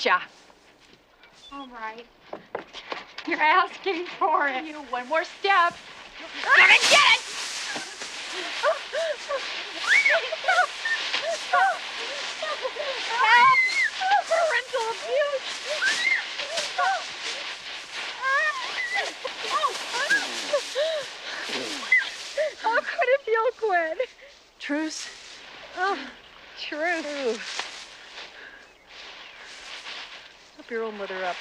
gotcha. All right. You're asking for it. You, one more step. You're gonna get it! Help! Parental abuse! How could it feel good? Truce? Oh, truth. Help your old mother up.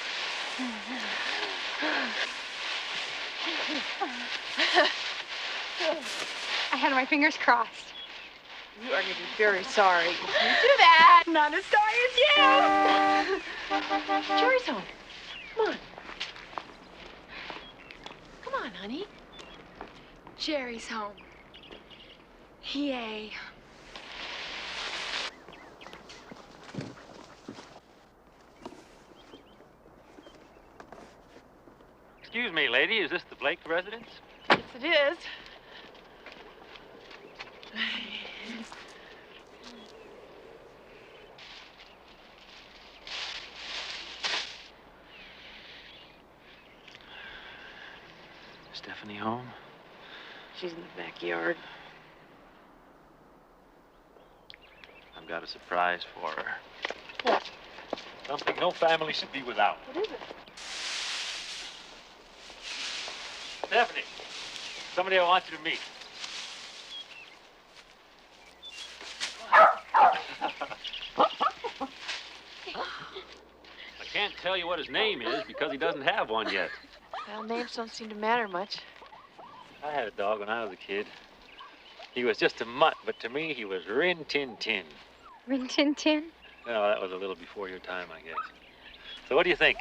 I had my fingers crossed. You are going to be very sorry if you do that. Not as sorry as you. Jerry's home. Come on. Come on, honey. Jerry's home. Yay. Excuse me, lady, is this the Blake residence? Yes, it is. Stephanie home? She's in the backyard. I've got a surprise for her. What? Something no family should be without. What is it? Stephanie, somebody I want you to meet. I can't tell you what his name is because he doesn't have one yet. Well, names don't seem to matter much. I had a dog when I was a kid. He was just a mutt, but to me, he was Rin Tin Tin. Rin Tin Tin? Well, that was a little before your time, I guess. So what do you think?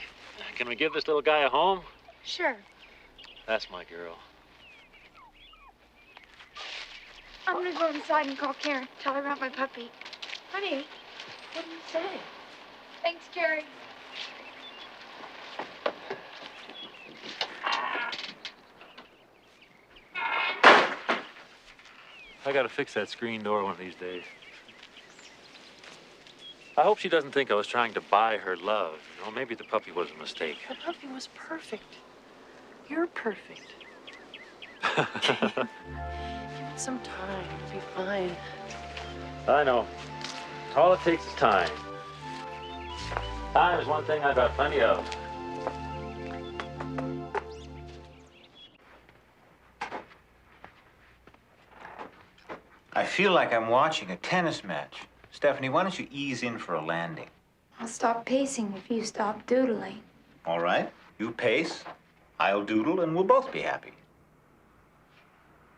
Can we give this little guy a home? Sure. That's my girl. I'm gonna go inside and call Karen. Tell her about my puppy. Honey, what do you say? Thanks, Jerry. I gotta fix that screen door one of these days. I hope she doesn't think I was trying to buy her love. You know, maybe the puppy was a mistake. The puppy was perfect. You're perfect. Give it some time. You'll be fine. I know. All it takes is time. Time is one thing I've got plenty of. I feel like I'm watching a tennis match. Stephanie, why don't you ease in for a landing? I'll stop pacing if you stop doodling. All right. You pace, I'll doodle, and we'll both be happy.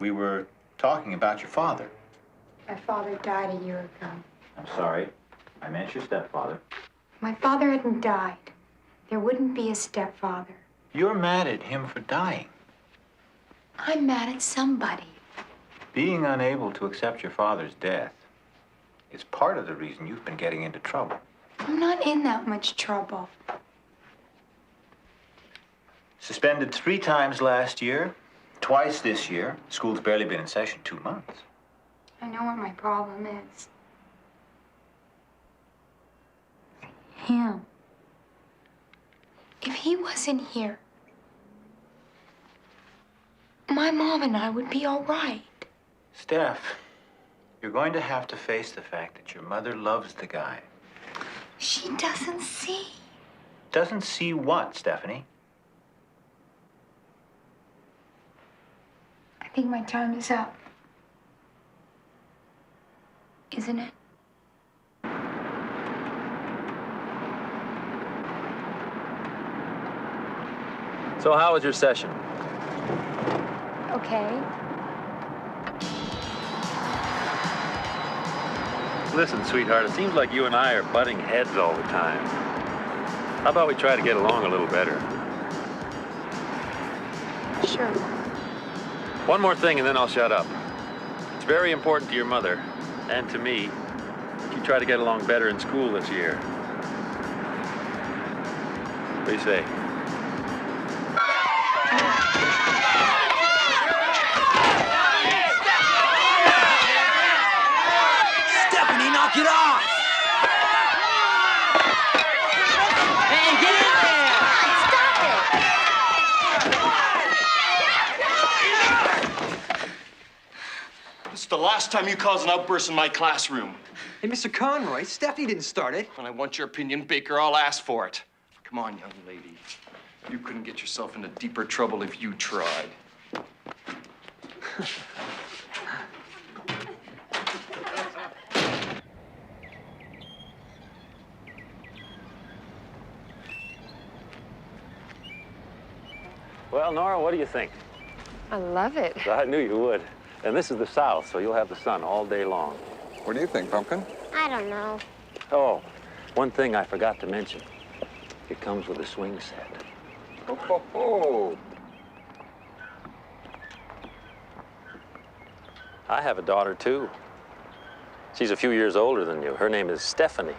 We were talking about your father. My father died a year ago. I'm sorry. I meant your stepfather. If my father hadn't died, there wouldn't be a stepfather. You're mad at him for dying. I'm mad at somebody. Being unable to accept your father's death is part of the reason you've been getting into trouble. I'm not in that much trouble. Suspended 3 times last year, twice this year. School's barely been in session 2 months. I know what my problem is. Him. If he wasn't here, my mom and I would be all right. Steph, you're going to have to face the fact that your mother loves the guy. She doesn't see. Doesn't see what, Stephanie? I think my time is up. Isn't it? So how was your session? Okay. Listen, sweetheart, it seems like you and I are butting heads all the time. How about we try to get along a little better? Sure. One more thing and then I'll shut up. It's very important to your mother and to me that you try to get along better in school this year. What do you say? Stephanie, knock it off! last time you caused an outburst in my classroom? Hey, Mr. Conroy, Stephanie didn't start it. When I want your opinion, Baker, I'll ask for it. Come on, young lady. You couldn't get yourself into deeper trouble if you tried. Well, Nora, what do you think? I love it. I knew you would. And this is the South, so you'll have the sun all day long. What do you think, Pumpkin? I don't know. Oh, one thing I forgot to mention. It comes with a swing set. Oh, ho, ho. I have a daughter, too. She's a few years older than you. Her name is Stephanie.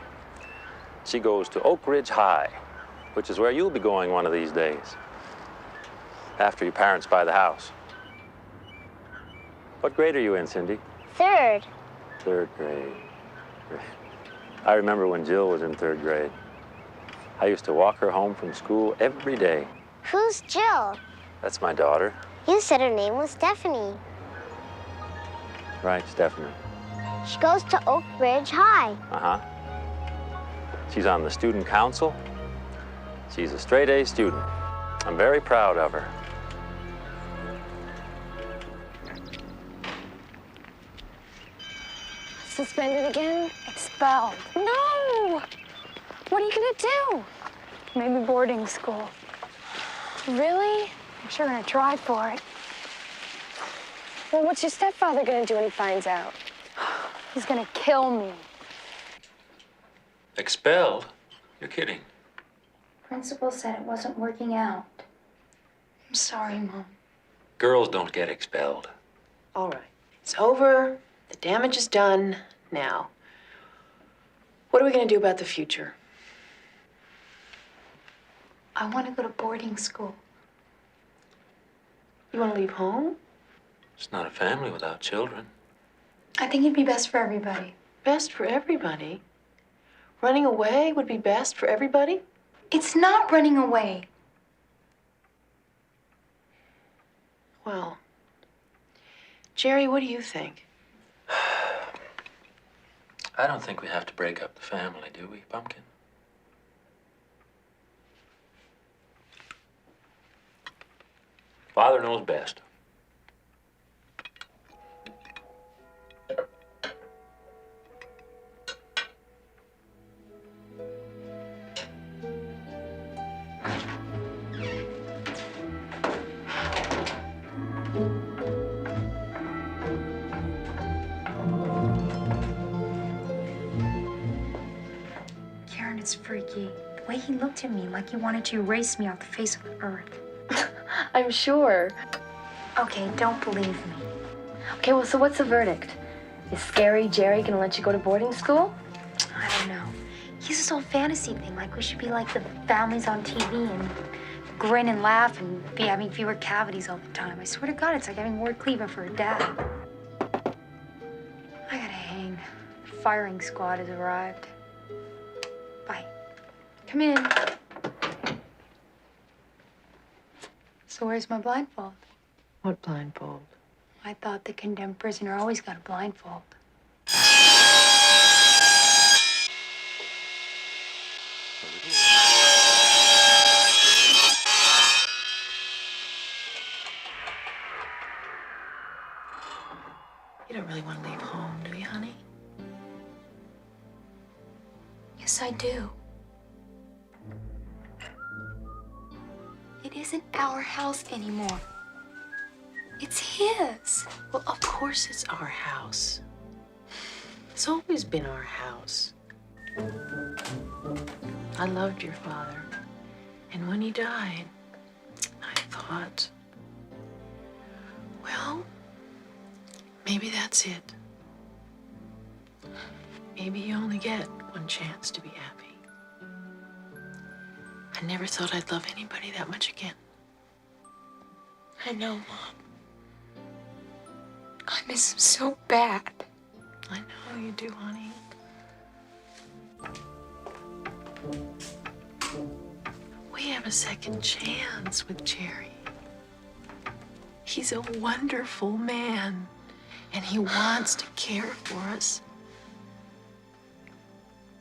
She goes to Oak Ridge High, which is where you'll be going one of these days, after your parents buy the house. What grade are you in, Cindy? Third. Third grade. I remember when Jill was in third grade. I used to walk her home from school every day. Who's Jill? That's my daughter. You said her name was Stephanie. Right, Stephanie. She goes to Oak Ridge High. Uh-huh. She's on the student council. She's a straight-A student. I'm very proud of her. Suspended again? Expelled. No! What are you gonna do? Maybe boarding school. Really? I'm sure gonna try for it. Well, what's your stepfather gonna do when he finds out? He's gonna kill me. Expelled? You're kidding. Principal said it wasn't working out. I'm sorry, Mom. Girls don't get expelled. All right. It's over. The damage is done. Now, what are we going to do about the future? I want to go to boarding school. You want to leave home? It's not a family without children. I think it'd be best for everybody. Best for everybody? Running away would be best for everybody? It's not running away. Well, Jerry, what do you think? I don't think we have to break up the family, do we, Pumpkin? Father knows best. Karen is freaky. The way he looked at me like he wanted to erase me off the face of the earth. I'm sure. Okay, don't believe me. Okay, well, so what's the verdict? Is Scary Jerry gonna let you go to boarding school? I don't know. He's this whole fantasy thing, like we should be like the families on TV and grin and laugh and be having fewer cavities all the time. I swear to God, it's like having Ward Cleaver for a dad. I gotta hang. The firing squad has arrived. Bye. Come in. So where's my blindfold? What blindfold? I thought the condemned prisoner always got a blindfold. You don't really want to leave home, do you, honey? Yes, I do. It isn't our house anymore. It's his. Well, of course it's our house. It's always been our house. I loved your father. And when he died, I thought, well, maybe that's it. Maybe you only get one chance to be happy. I never thought I'd love anybody that much again. I know, Mom. I miss him so bad. I know you do, honey. We have a second chance with Jerry. He's a wonderful man, And he wants to care for us.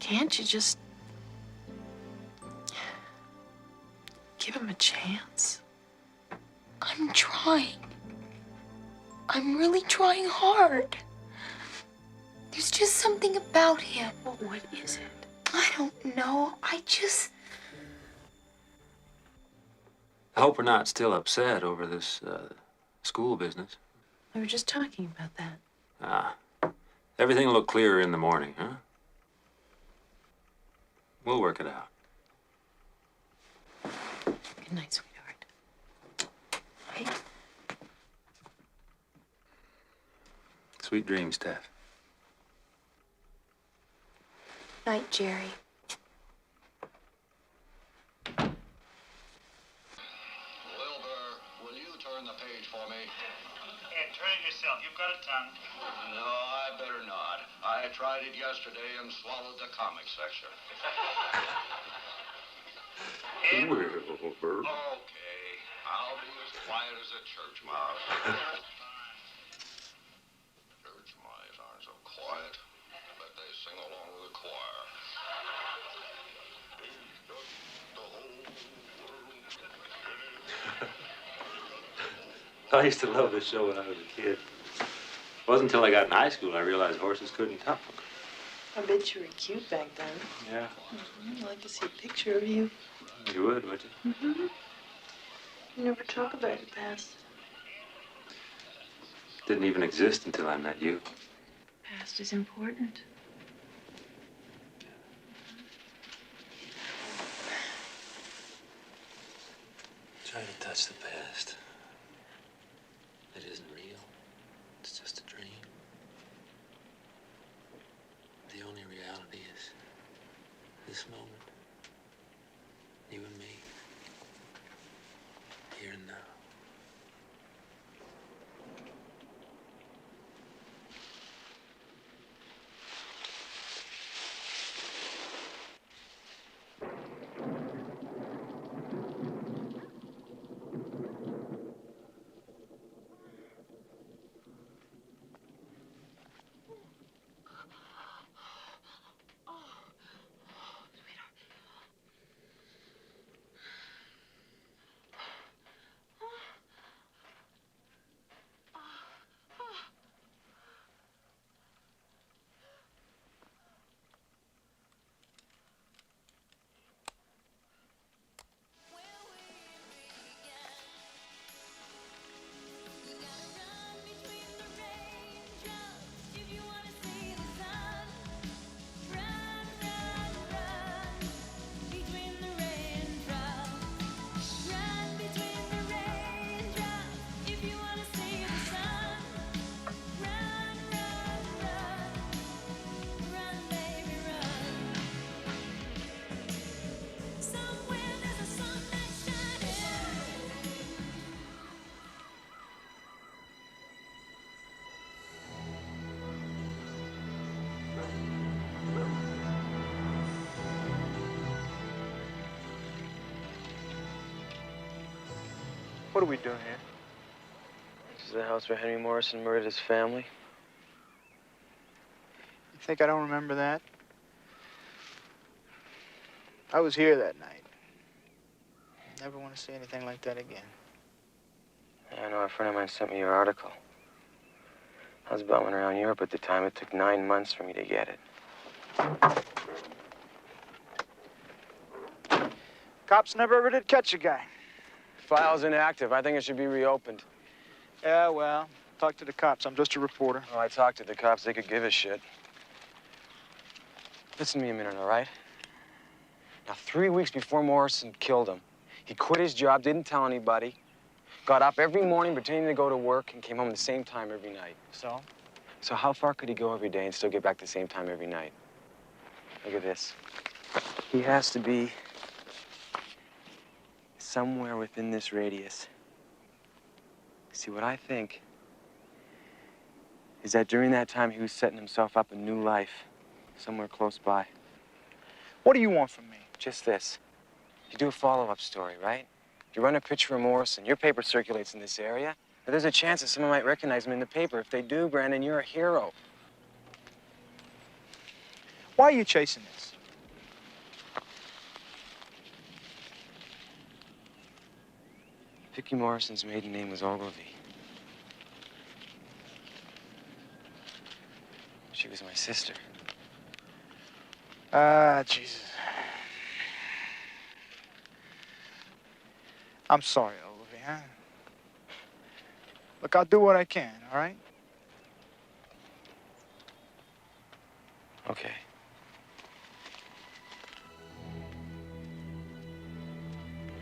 Can't you just give him a chance? I'm trying. I'm really trying hard. There's just something about him. Well, what is it? I don't know. I hope we're not still upset over this school business. We were just talking about that. Ah, everything will look clearer in the morning, huh? We'll work it out. Good night, sweetheart. Hey. Sweet dreams, Steph. Night, Jerry. Wilbur, will you turn the page for me? Hey, turn it yourself. You've got a tongue. No, I better not. I tried it yesterday and swallowed the comic section. Wilbur. Okay, I'll be as quiet as a church mouse. Church mice aren't so quiet. I bet they sing along with the choir. I used to love this show when I was a kid. It wasn't until I got in high school I realized horses couldn't talk. I bet you were cute back then. Yeah. I'd like to see a picture of you. You would you? Mm-hmm. You never talk about your past. Didn't even exist until I met you. Past is important. Try to touch the past. It isn't real. It's just a dream. The only reality is this moment. You and me. Here and now. What are we doing here? This is the house where Henry Morrison murdered his family. You think I don't remember that? I was here that night. Never want to see anything like that again. Yeah, I know a friend of mine sent me your article. I was bumming around Europe at the time. It took 9 months for me to get it. Cops never ever did catch a guy. File's inactive. I think it should be reopened. Yeah, well, talk to the cops. I'm just a reporter. Oh, I talked to the cops. They could give a shit. Listen to me a minute, all right? Now, 3 weeks before Morrison killed him, he quit his job, didn't tell anybody, got up every morning pretending to go to work, and came home at the same time every night. So? So how far could he go every day and still get back the same time every night? Look at this. He has to be somewhere within this radius. See, what I think is that during that time, he was setting himself up a new life somewhere close by. What do you want from me? Just this. You do a follow-up story, right? You run a picture of Morrison. Your paper circulates in this area. But there's a chance that someone might recognize him in the paper. If they do, Brandon, you're a hero. Why are you chasing this? Vicky Morrison's maiden name was Ogilvy. She was my sister. Ah, Jesus. I'm sorry, Ogilvy, huh? Look, I'll do what I can, all right? Okay.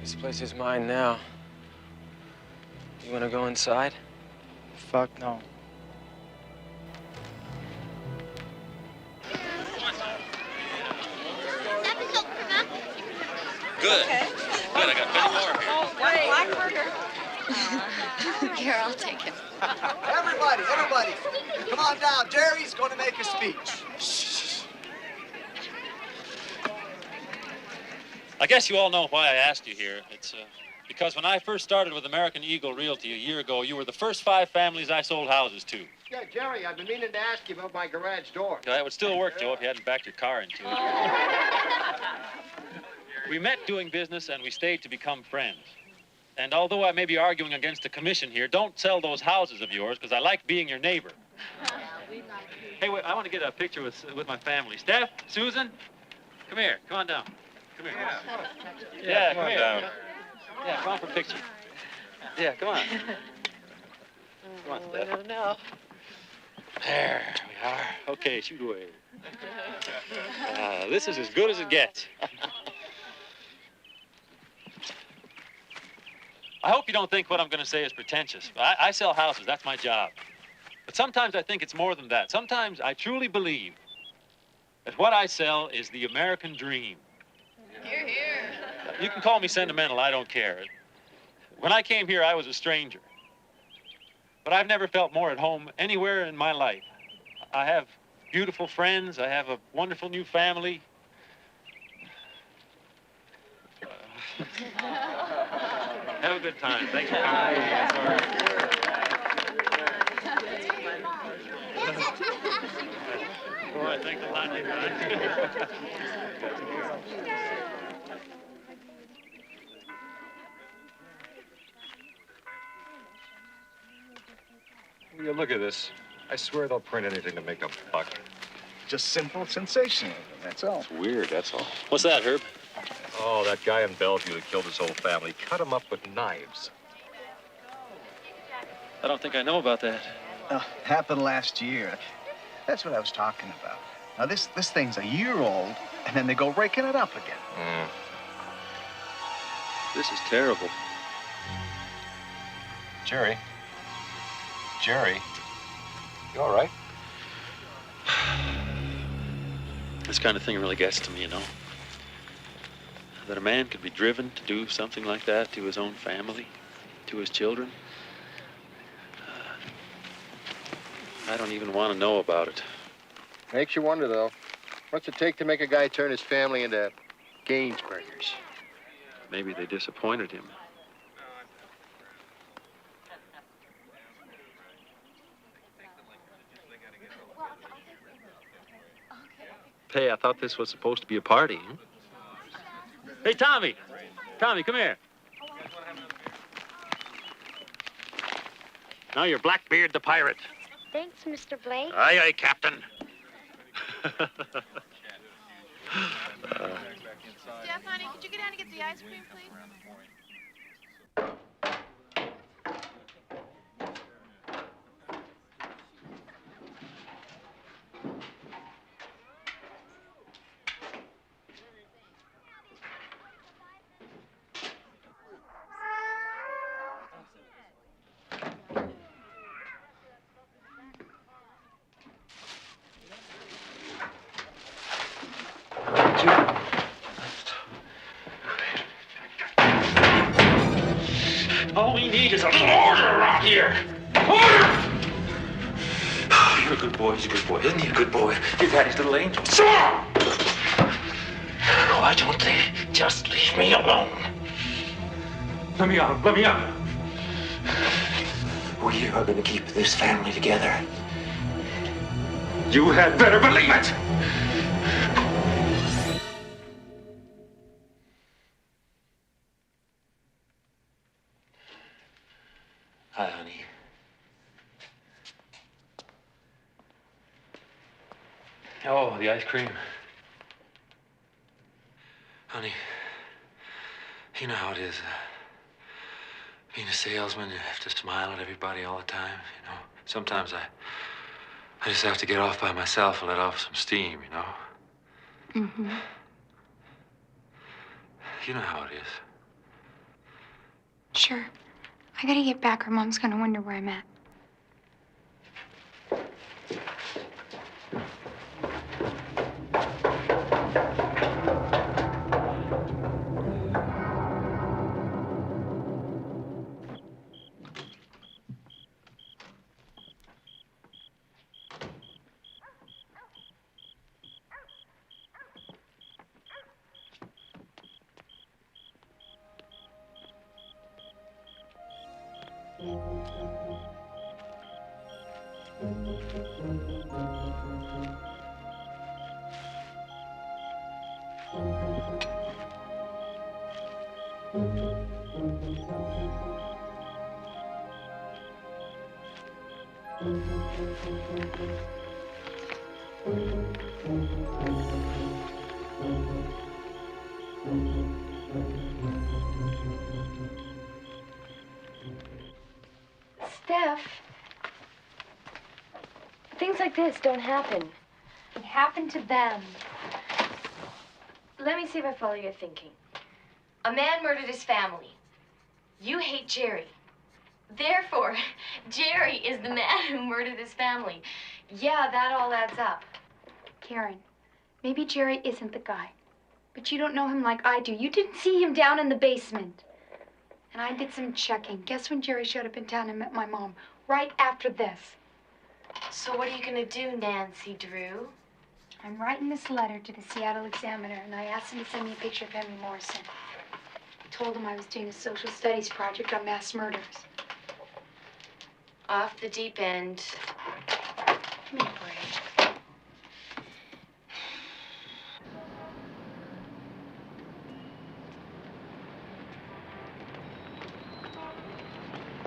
This place is mine now. You want to go inside? Fuck no. Good. Okay. Good, I got plenty more here. Oh, one black burger. Here, I'll take it. Everybody, come on down. Jerry's going to make a speech. Shh. I guess you all know why I asked you here. It's because when I first started with American Eagle Realty a year ago, you were the first 5 families I sold houses to. Yeah, Jerry, I've been meaning to ask you about my garage door. That would still work, Joe, if you hadn't backed your car into it. We met doing business, and we stayed to become friends. And although I may be arguing against the commission here, don't sell those houses of yours, because I like being your neighbor. Hey, wait, I want to get a picture with my family. Steph, Susan, come here. Come on down. Come here. Yeah, come here. Down. Yeah, come on for a picture. Yeah, come on. Come on, Steph. I don't know. There we are. Okay, shoot away. This is as good as it gets. I hope you don't think what I'm going to say is pretentious. I sell houses. That's my job. But sometimes I think it's more than that. Sometimes I truly believe that what I sell is the American dream. Hear, hear. You can call me sentimental. I don't care. When I came here, I was a stranger. But I've never felt more at home anywhere in my life. I have beautiful friends. I have a wonderful new family. Have a good time. Thanks for coming. All right, thanks a lot. Will you look at this? I swear they'll print anything to make a buck. Just simple sensationalism, that's all. It's weird, that's all. What's that, Herb? Oh, that guy in Bellevue that killed his whole family. Cut him up with knives. I don't think I know about that. Happened last year. That's what I was talking about. Now, this thing's a year old, and then they go raking it up again. This is terrible. Jerry? Jerry? You all right? This kind of thing really gets to me, you know. That a man could be driven to do something like that to his own family, to his children. I don't even want to know about it. Makes you wonder, though. What's it take to make a guy turn his family into Gainsburgers? Maybe they disappointed him. Hey, I thought this was supposed to be a party. Huh? Hey, Tommy. Tommy, come here. Now you're Blackbeard the pirate. Thanks, Mr. Blake. Aye, aye, Captain. Steph, honey, could you get down and get the ice cream, please? All we need is a little order around here. Order! You're a good boy. He's a good boy. Isn't he a good boy? Your daddy's little angel. So why don't they just leave me alone? Let me out. Let me out. We are going to keep this family together. You had better believe it! Hi, honey. Oh, the ice cream. Honey, you know how it is. Being a salesman, you have to smile at everybody all the time, you know. Sometimes I just have to get off by myself and let off some steam, you know. Mm-hmm. You know how it is. Sure. I gotta get back or Mom's gonna wonder where I'm at. Steph, things like this don't happen. It happened to them. Let me see if I follow your thinking. A man murdered his family. You hate Jerry. Therefore, Jerry is the man who murdered his family. Yeah, that all adds up. Karen, maybe Jerry isn't the guy, but you don't know him like I do. You didn't see him down in the basement. And I did some checking. Guess when Jerry showed up in town and met my mom? Right after this. So what are you gonna do, Nancy Drew? I'm writing this letter to the Seattle Examiner, and I asked him to send me a picture of Henry Morrison. I told him I was doing a social studies project on mass murders. Off the deep end. Give me a break.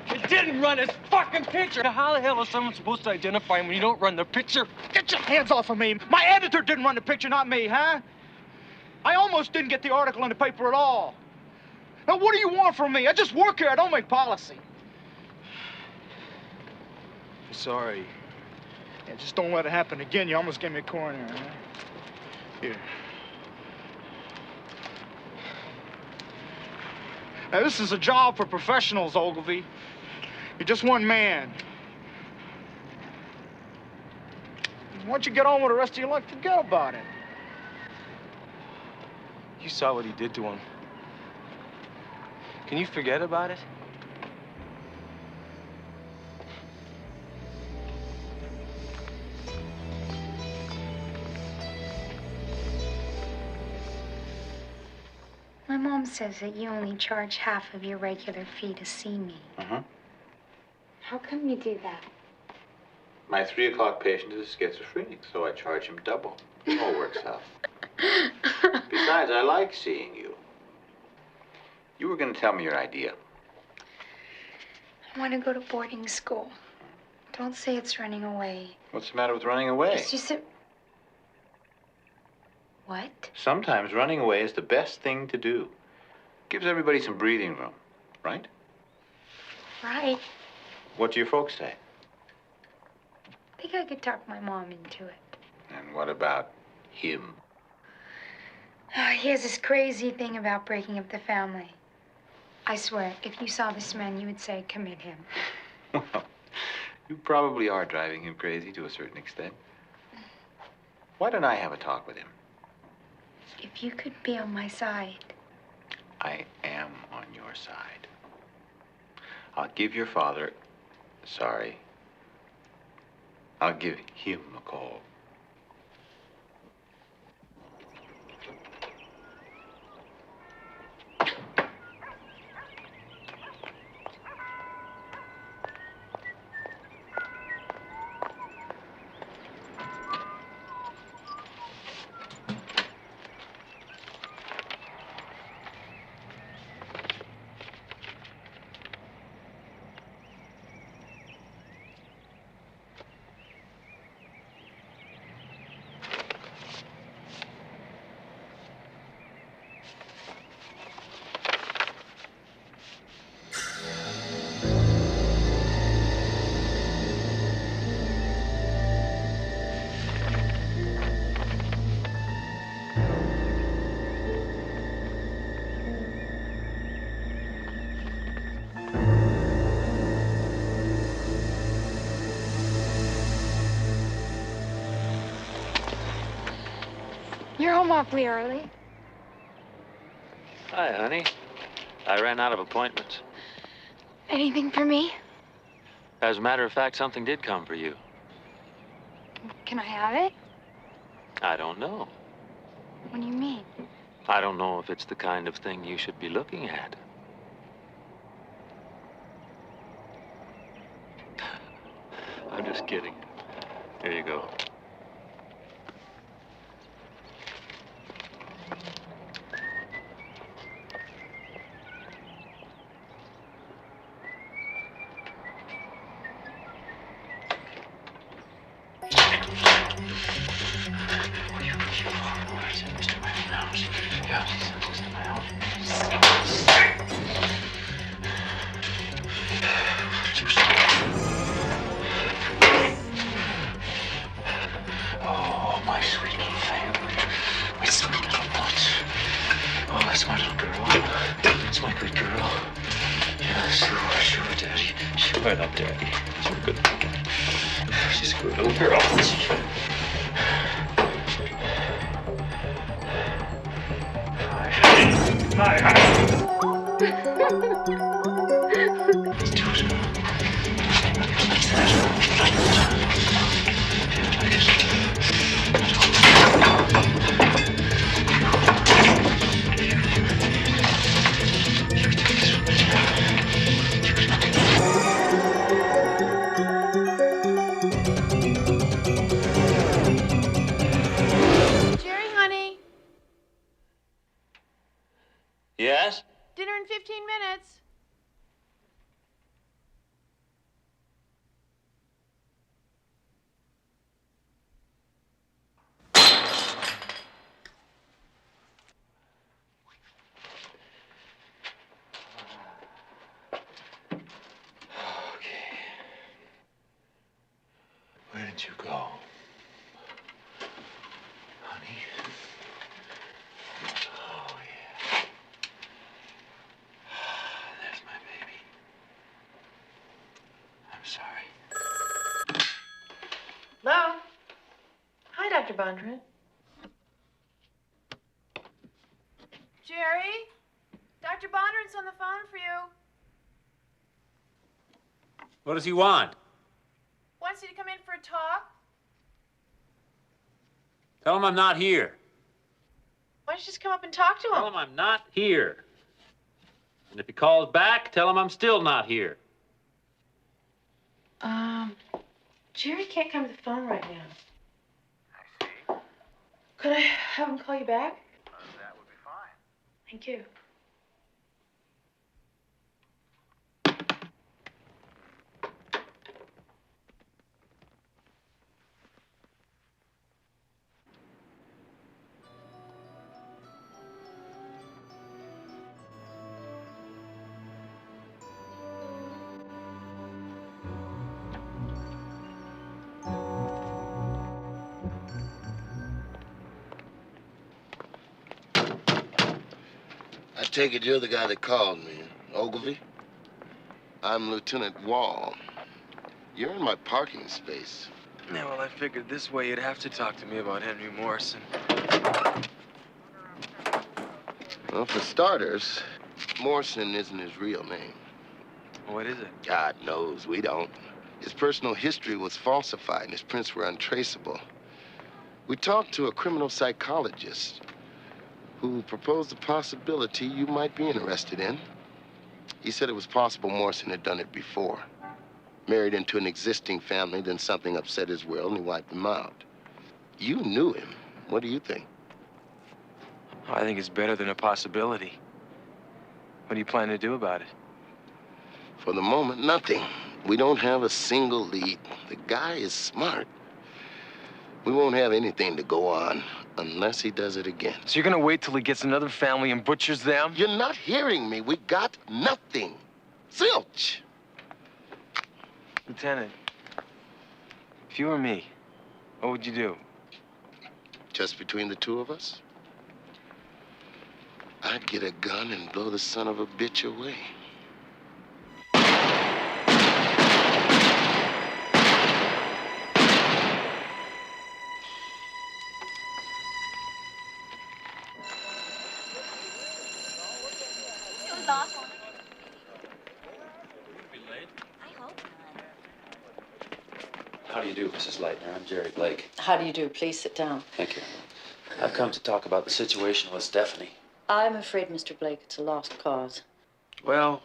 He didn't run his fucking picture. How the hell is someone supposed to identify him when you don't run the picture? Get your hands off of me. My editor didn't run the picture, not me, huh? I almost didn't get the article in the paper at all. Now, what do you want from me? I just work here. I don't make policy. I'm sorry. Yeah, just don't let it happen again. You almost gave me a coronary, huh? Here. Now, this is a job for professionals, Ogilvy. You're just one man. Once you get on with the rest of your life, forget about it. You saw what he did to him. Can you forget about it? My mom says that you only charge half of your regular fee to see me. Uh-huh. How come you do that? My 3 o'clock patient is a schizophrenic, so I charge him double. It all works out. Besides, I like seeing you. You were going to tell me your idea. I want to go to boarding school. Don't say it's running away. What's the matter with running away? It's just that... What? Sometimes running away is the best thing to do. Gives everybody some breathing room, right? Right. What do your folks say? I think I could talk my mom into it. And what about him? He has this crazy thing about breaking up the family. I swear, if you saw this man, you would say, commit him. Well, you probably are driving him crazy to a certain extent. Why don't I have a talk with him? If you could be on my side. I am on your side. I'll give your father... Sorry. I'll give him a call. You're home awfully early. Hi, honey. I ran out of appointments. Anything for me? As a matter of fact, something did come for you. Can I have it? I don't know. What do you mean? I don't know if it's the kind of thing you should be looking at. I'm just kidding. Here you go. Oh, my sweet little family. My sweet little nuts. Oh, that's my little girl. That's my good girl. Yeah, sure, Daddy. Sure, I love Daddy. She's a good girl. She's a good little girl. Jerry, honey, Yes? dinner in 15 minutes. Where did you go? Honey? Oh, yeah. There's my baby. I'm sorry. Hello? Hi, Dr. Bondren. Jerry? Dr. Bondren's on the phone for you. What does he want? Wants you to come in for a talk. Tell him I'm not here. Why don't you just come up and talk to him? Tell him I'm not here. And if he calls back, tell him I'm still not here. Jerry can't come to the phone right now. I see. Could I have him call you back? That would be fine. Thank you. I take it you're the guy that called me, Ogilvy? I'm Lieutenant Wall. You're in my parking space. Yeah, well, I figured this way you'd have to talk to me about Henry Morrison. Well, for starters, Morrison isn't his real name. What is it? God knows, we don't. His personal history was falsified and his prints were untraceable. We talked to a criminal psychologist who proposed the possibility you might be interested in. He said it was possible Morrison had done it before. Married into an existing family, then something upset his world and he wiped them out. You knew him. What do you think? I think it's better than a possibility. What do you plan to do about it? For the moment, nothing. We don't have a single lead. The guy is smart. We won't have anything to go on unless he does it again. So you're gonna wait till he gets another family and butchers them? You're not hearing me. We got nothing. Zilch. Lieutenant, if you were me, what would you do? Just between the two of us? I'd get a gun and blow the son of a bitch away. How do you do, Mrs. Leitner? I'm Jerry Blake. How do you do? Please sit down. Thank you. I've come to talk about the situation with Stephanie. I'm afraid, Mr. Blake, it's a lost cause. Well,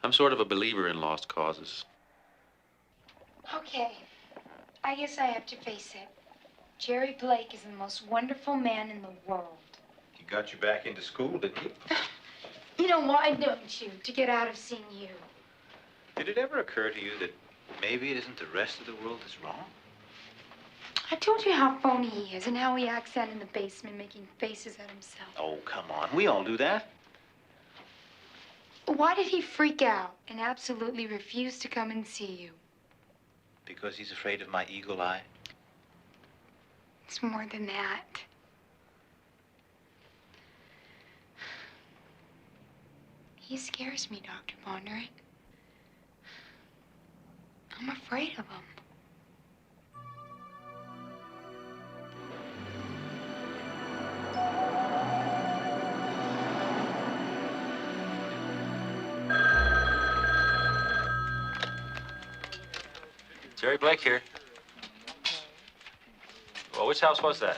I'm sort of a believer in lost causes. Okay. I guess I have to face it. Jerry Blake is the most wonderful man in the world. He got you back into school, didn't he? You know, why don't you? To get out of seeing you. Did it ever occur to you that maybe it isn't the rest of the world that's wrong? I told you how phony he is and how he acts out in the basement making faces at himself. Oh, come on. We all do that. Why did he freak out and absolutely refuse to come and see you? Because he's afraid of my eagle eye? It's more than that. He scares me, Dr. Bondurant. I'm afraid of him. Jerry Blake here. Well, which house was that?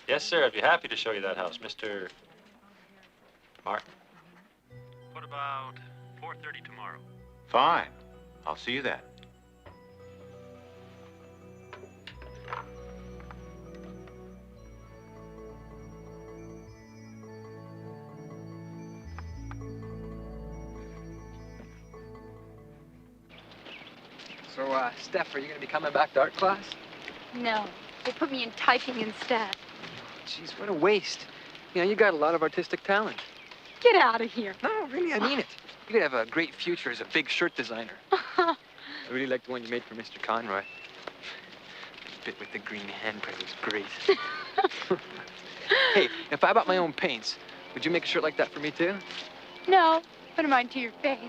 Yes, sir. I'd be happy to show you that house, Mr. Martin. What about 4:30 tomorrow? Fine. I'll see you then. So, Steph, are you going to be coming back to art class? No, they put me in typing instead. Jeez, what a waste. You know, you got a lot of artistic talent. Get out of here. No, really, I mean it. You could have a great future as a big shirt designer. I really like the one you made for Mr. Conroy. The bit with the green handprint was great. Hey, if I bought my own paints, would you make a shirt like that for me, too? No, put them on to your face.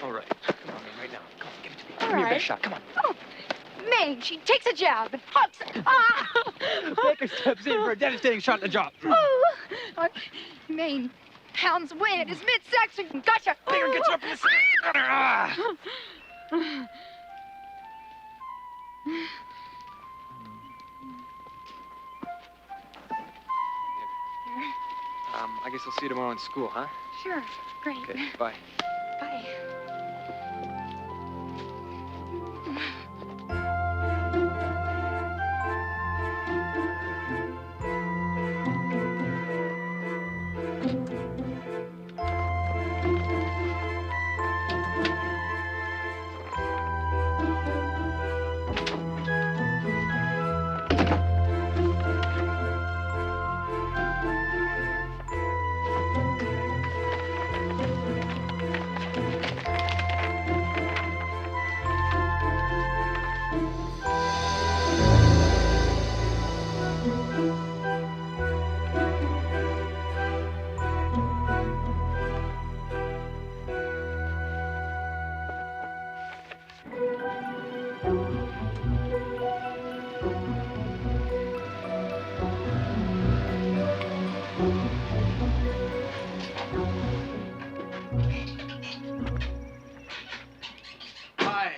All right. Come on, right now. Come on, give it to me. All Give me your right. best shot. Come on. Oh, Maine, she takes a jab and hucks. Ah! Baker steps in for a devastating shot in the jaw. Oh, Maine pounds away at his midsection. Gotcha. Baker gets up in the center. Ah! I guess I'll see you tomorrow in school, huh? Sure, great. Okay, bye. Bye. Hi.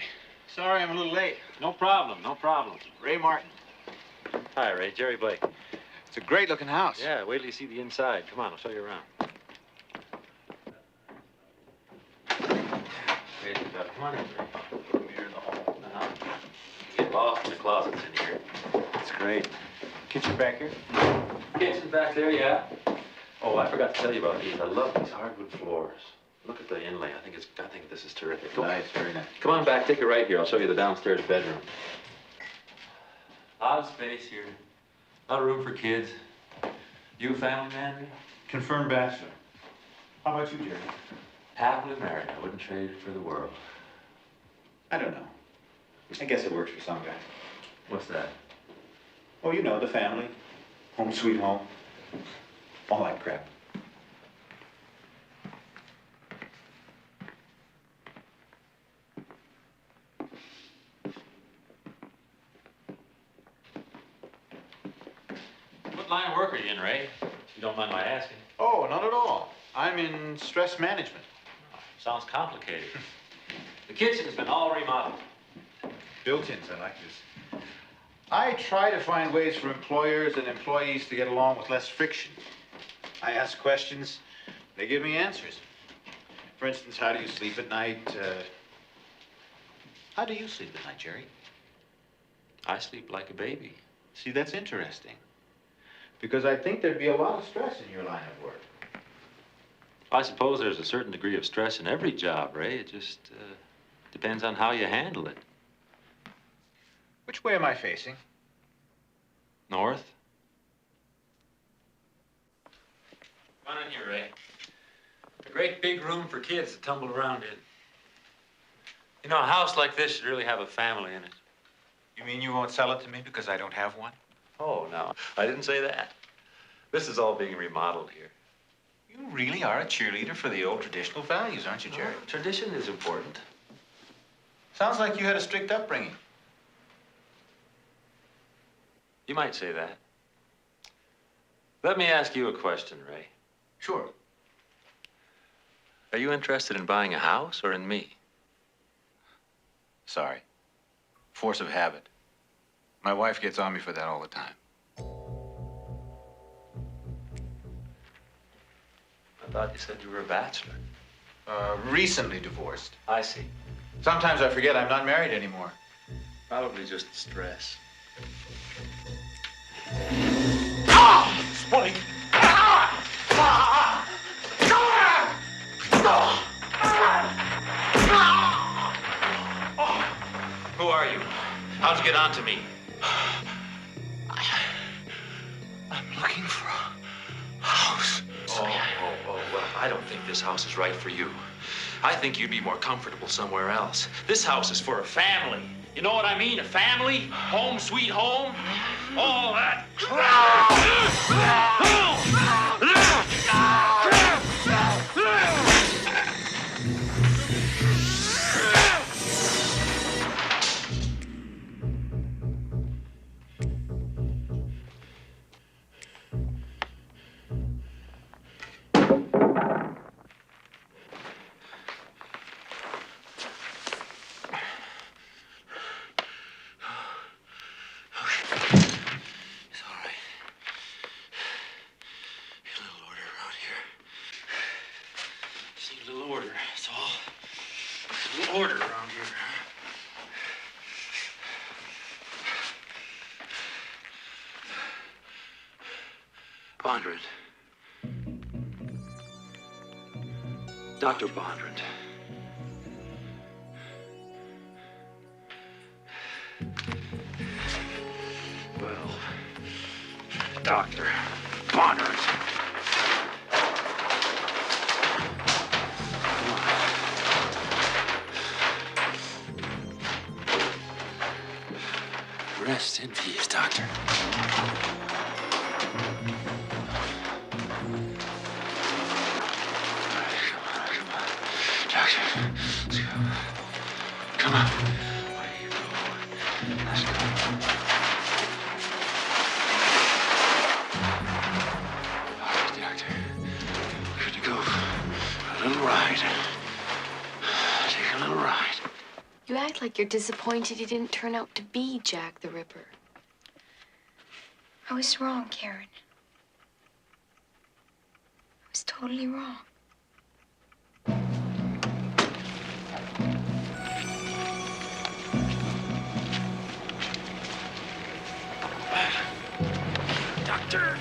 Sorry I'm a little late. No problem, no problem. Ray Martin. Hi, Ray. Jerry Blake. It's a great-looking house. Yeah, wait till you see the inside. Come on, I'll show you around. Come on in, Ray. Here in the hall. You get lost in the closets in here. It's great. Kitchen back here? Kitchen back there, yeah. Oh, I forgot to tell you about these. I love these hardwood floors. Look at the inlay. I think this is terrific. Nice, very nice. Come on back, take it right here. I'll show you the downstairs bedroom. A lot of space here. A lot of room for kids. You a family man, Ray? Confirmed bachelor. How about you, Jerry? Happily married. I wouldn't trade it for the world. I don't know. I guess it works for some guys. What's that? Oh, you know, the family. Home sweet home. All that crap. What line of work are you in, Ray? If you don't mind my asking. Oh, not at all. I'm in stress management. Sounds complicated. The kitchen's been all remodeled. Built-ins, I like this. I try to find ways for employers and employees to get along with less friction. I ask questions, they give me answers. For instance, how do you sleep at night? How do you sleep at night, Jerry? I sleep like a baby. See, that's interesting. Because I think there'd be a lot of stress in your line of work. I suppose there's a certain degree of stress in every job, Ray. It just depends on how you handle it. Which way am I facing? North. Come on in here, Ray. A great big room for kids to tumble around in. You know, a house like this should really have a family in it. You mean you won't sell it to me because I don't have one? Oh, no. I didn't say that. This is all being remodeled here. You really are a cheerleader for the old traditional values, aren't you, Jerry? Tradition is important. Sounds like you had a strict upbringing. You might say that. Let me ask you a question, Ray. Sure. Are you interested in buying a house or in me? Sorry. Force of habit. My wife gets on me for that all the time. I thought you said you were a bachelor. Recently divorced. I see. Sometimes I forget I'm not married anymore. Probably just stress. Spike! Who are you? How'd you get onto me? I'm looking for a house. Well, I don't think this house is right for you. I think you'd be more comfortable somewhere else. This house is for a family. You know what I mean? A family? Home, sweet home? All that crap! Order around here. Bondrand. Dr. Bondrand. Well, Dr. Bondrand. Rest in peace, Doctor. Come on. Doctor, let's go. Come on. Where are you going? Let's go. All right, Doctor. Good to go. A little ride. Take a little ride. You act like you're disappointed he didn't turn out to be Jack the Ripper. I was wrong, Karen. I was totally wrong. Doctor!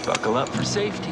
Buckle up for safety.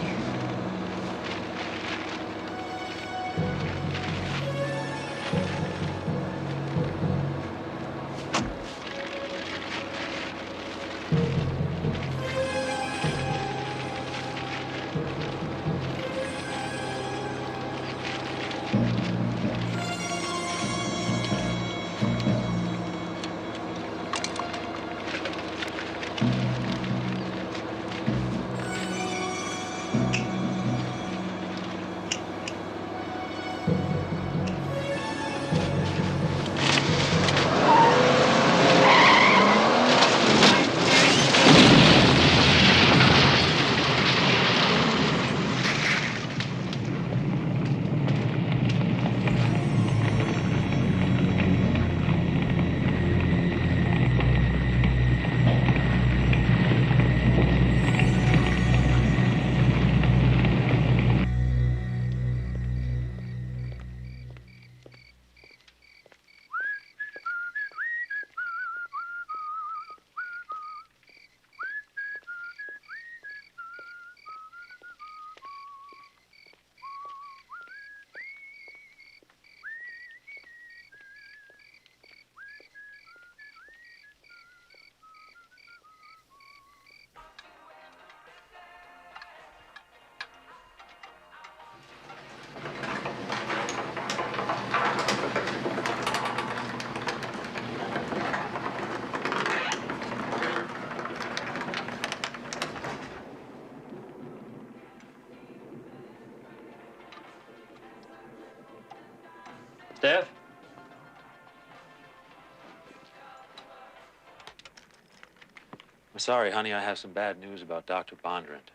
I'm sorry, honey, I have some bad news about Dr. Bondurant.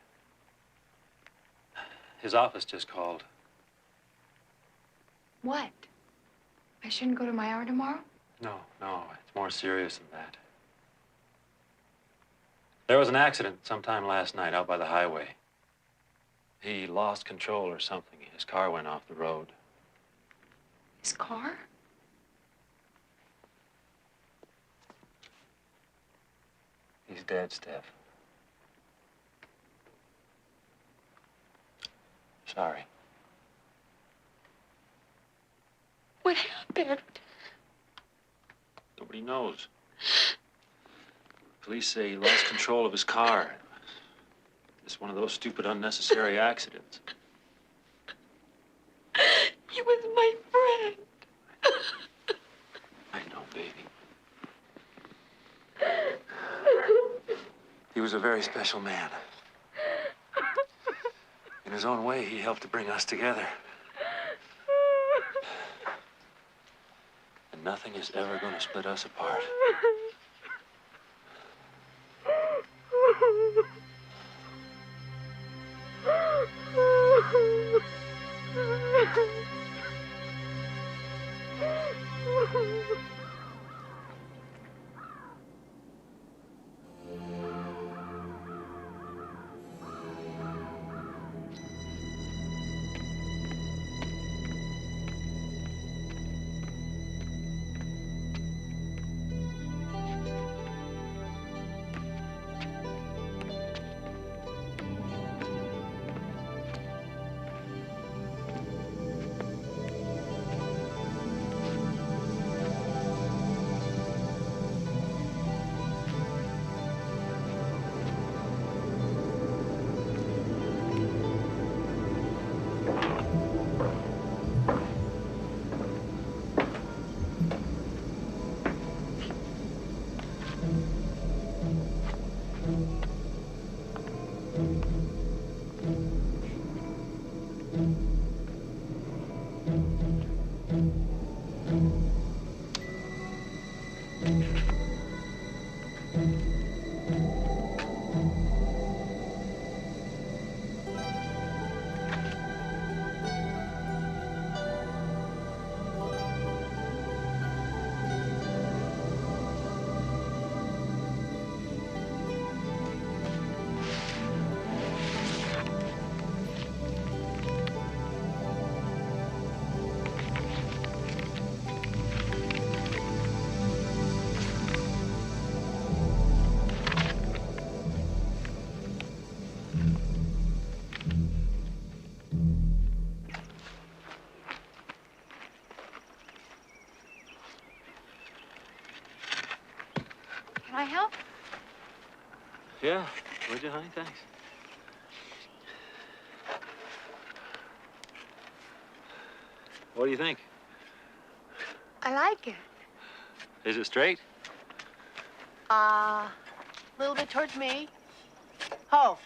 His office just called. What? I shouldn't go to my hour tomorrow? No, it's more serious than that. There was an accident sometime last night out by the highway. He lost control or something. His car went off the road. His car? He's dead, Steph. Sorry. What happened? Nobody knows. Police say he lost control of his car. It's one of those stupid, unnecessary accidents. He was my friend. I know, baby. He was a very special man. In his own way, he helped to bring us together. And nothing is ever going to split us apart. Can I help? Yeah, would you, honey? Thanks. What do you think? I like it. Is it straight? A little bit towards me. Oh,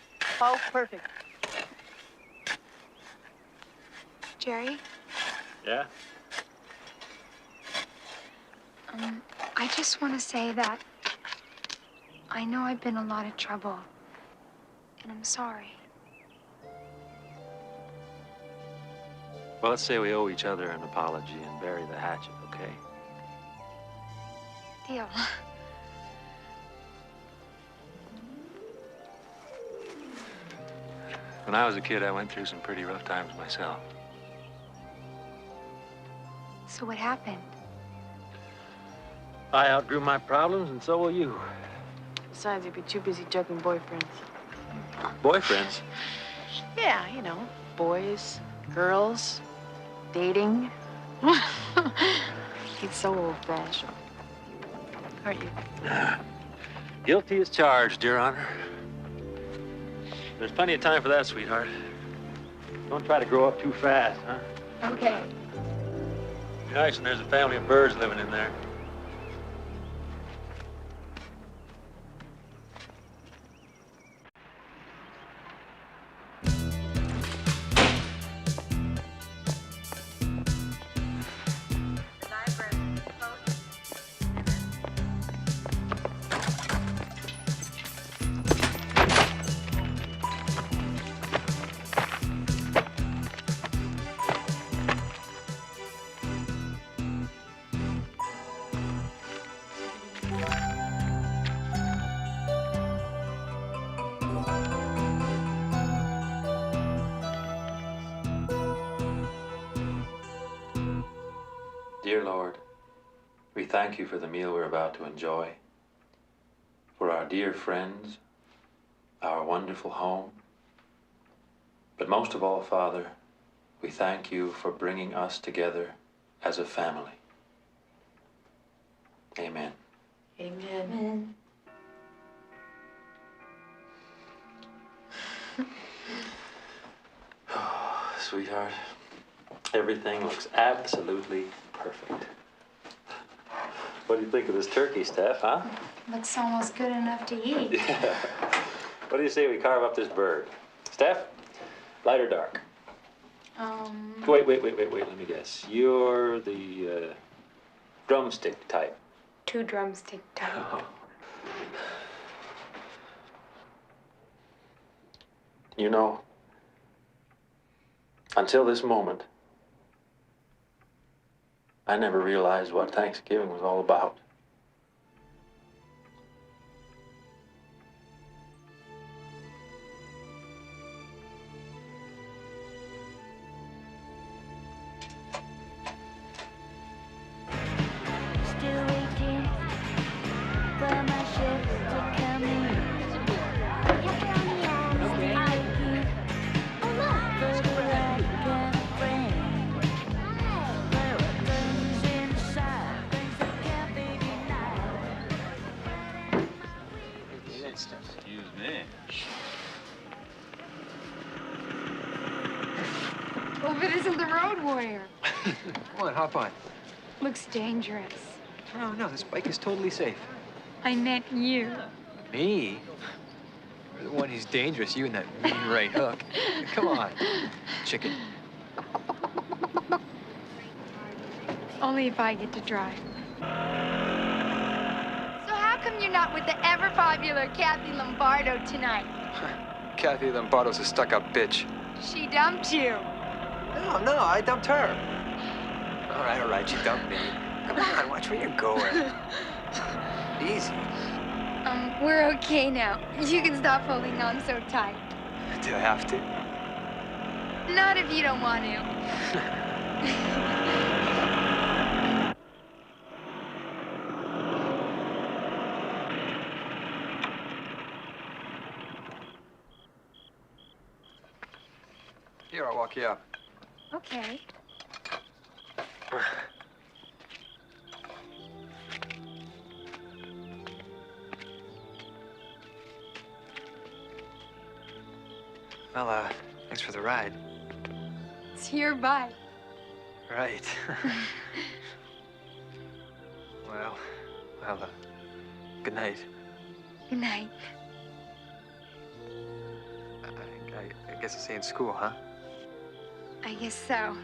perfect. Jerry, Yeah? I just want to say that I know I've been a lot of trouble, and I'm sorry. Well, let's say we owe each other an apology and bury the hatchet, okay? Deal. When I was a kid, I went through some pretty rough times myself. So what happened? I outgrew my problems, and so will you. Besides, you'd be too busy juggling boyfriends. Boyfriends? Yeah, you know, boys, girls, dating. He's so old-fashioned. Aren't you? Guilty as charged, Your Honor. There's plenty of time for that, sweetheart. Don't try to grow up too fast, huh? Okay. Be nice when there's a family of birds living in there. Dear Lord, we thank you for the meal we're about to enjoy, for our dear friends, our wonderful home. But most of all, Father, we thank you for bringing us together as a family. Amen. Amen. Sweetheart, everything looks absolutely perfect. What do you think of this turkey, Steph, huh? Looks almost good enough to eat. Yeah. What do you say we carve up this bird? Steph, light or dark? Wait, let me guess. You're the drumstick type. 2 drumstick type. Oh. You know, until this moment, I never realized what Thanksgiving was all about. Still waiting for my ship to come in. Excuse me. Well, if it isn't the road warrior. Come on, hop on. Looks dangerous. No, this bike is totally safe. I meant you. Me? You're the one who's dangerous, you and that mean right hook. Come on, chicken. Only if I get to drive. So how come you're not with the ever-popular Kathy Lombardo tonight? Kathy Lombardo's a stuck-up bitch. She dumped you. No, I dumped her. All right, she dumped me. Come on, watch where you're going. Easy. We're okay now. You can stop holding on so tight. Do I have to? Not if you don't want to. Here, I'll walk you up. Okay. Well, thanks for the ride. It's your bike. Right. Well, good night. Good night. I guess I'll see you in school, huh? I guess so.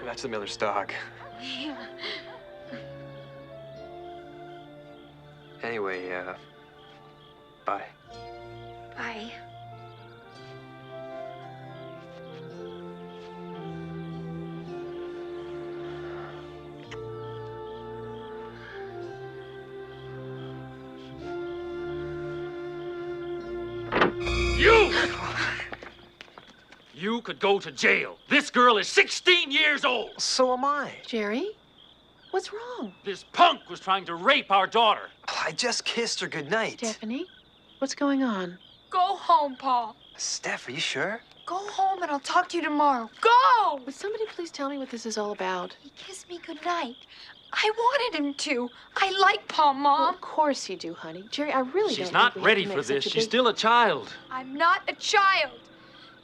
That's the Miller's dog. Yeah. Anyway, bye. Bye. You could go to jail. This girl is 16 years old. So am I. Jerry, what's wrong? This punk was trying to rape our daughter. I just kissed her goodnight. Stephanie, what's going on? Go home, Paul. Steph, are you sure? Go home and I'll talk to you tomorrow. Go! Would somebody please tell me what this is all about? He kissed me goodnight. I wanted him to. I like Paul, Mom. Well, of course you do, honey. Jerry, I really She's don't not think we have ready to for make this. such a She's big- still a child. I'm not a child.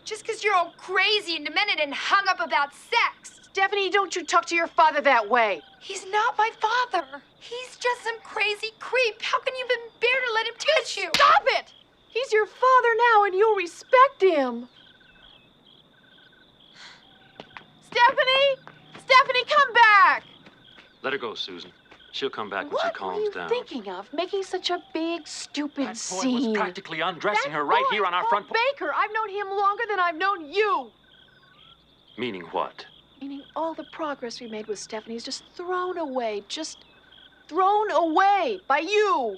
Just because you're all crazy and demented and hung up about sex. Stephanie, don't you talk to your father that way. He's not my father. He's just some crazy creep. How can you even bear to let him touch you? Stop it! He's your father now, and you'll respect him. Stephanie, come back! Let her go, Susan. She'll come back when What she were calms you down. thinking of? Making such a big, stupid That boy scene. was practically undressing her right here on our front porch. Baker, I've known him longer than I've known you. Meaning what? Meaning all the progress we made with Stephanie is just thrown away. Just thrown away by you.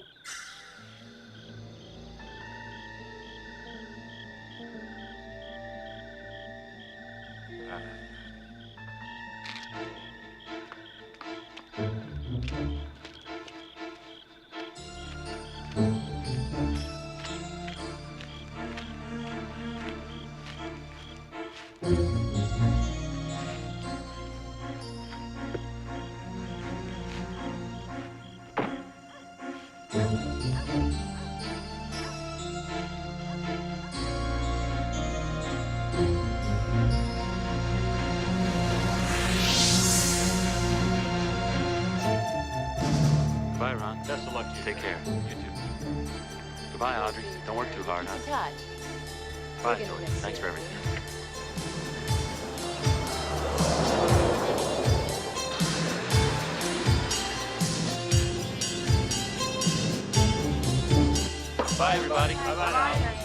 Bye, Ron. Best of luck to you. Take care. You too. Goodbye, Audrey. Don't work too hard, huh? Keep in touch. Bye, We're gonna George. miss Thanks you. for everything. Bye, everybody. Bye-bye.